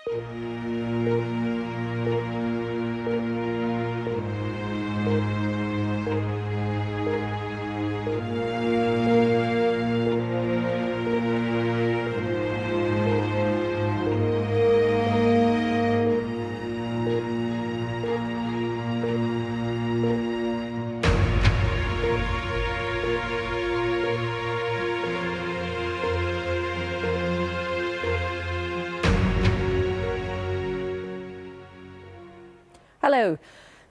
Hello.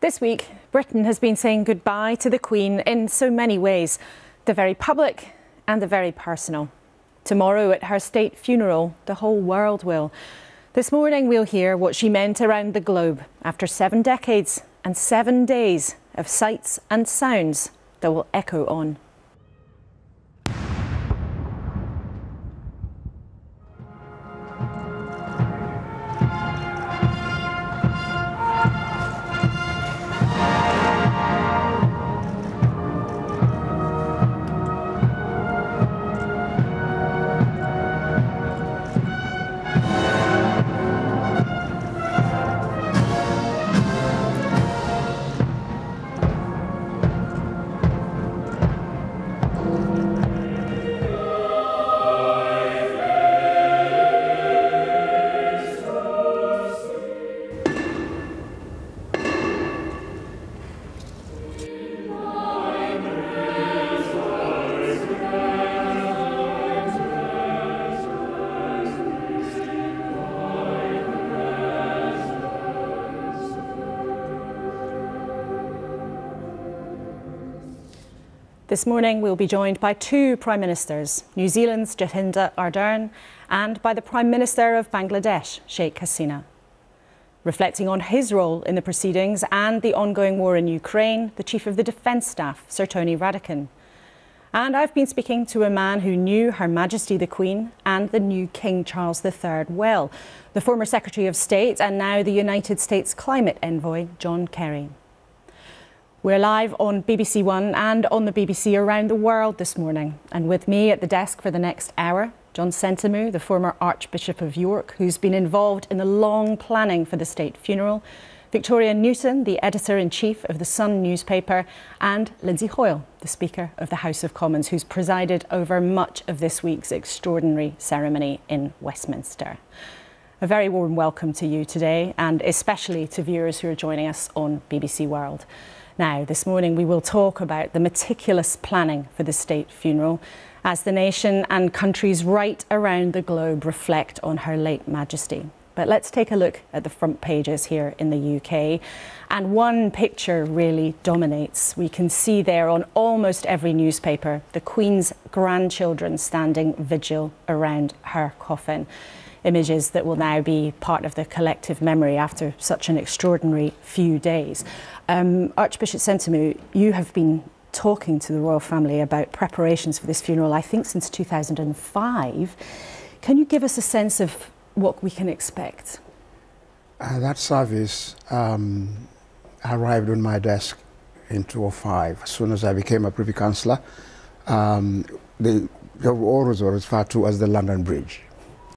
This week, Britain has been saying goodbye to the Queen in so many ways, the very public and the very personal. Tomorrow at her state funeral, the whole world will. This morning we'll hear what she meant around the globe after 7 decades and 7 days of sights and sounds that will echo on. This morning we'll be joined by 2 Prime Ministers, New Zealand's Jacinda Ardern and by the Prime Minister of Bangladesh, Sheikh Hasina. Reflecting on his role in the proceedings and the ongoing war in Ukraine, the Chief of the Defence Staff, Sir Tony Radakin. And I've been speaking to a man who knew Her Majesty the Queen and the new King Charles III well, the former Secretary of State and now the United States Climate Envoy, John Kerry. We're live on BBC One and on the BBC around the world this morning. And with me at the desk for the next hour, John Sentamu, the former Archbishop of York, who's been involved in the long planning for the state funeral, Victoria Newton, the Editor-in-Chief of the Sun newspaper, and Lindsay Hoyle, the Speaker of the House of Commons, who's presided over much of this week's extraordinary ceremony in Westminster. A very warm welcome to you today, and especially to viewers who are joining us on BBC World. Now, this morning we will talk about the meticulous planning for the state funeral as the nation and countries right around the globe reflect on Her late Majesty. But let's take a look at the front pages here in the UK. And one picture really dominates. We can see there on almost every newspaper the Queen's grandchildren standing vigil around her coffin. Images that will now be part of the collective memory after such an extraordinary few days. Archbishop Sentamu, you have been talking to the royal family about preparations for this funeral, I think since 2005. Can you give us a sense of what we can expect? That service arrived on my desk in 2005. As soon as I became a Privy Councillor, the orders were referred to as the London Bridge.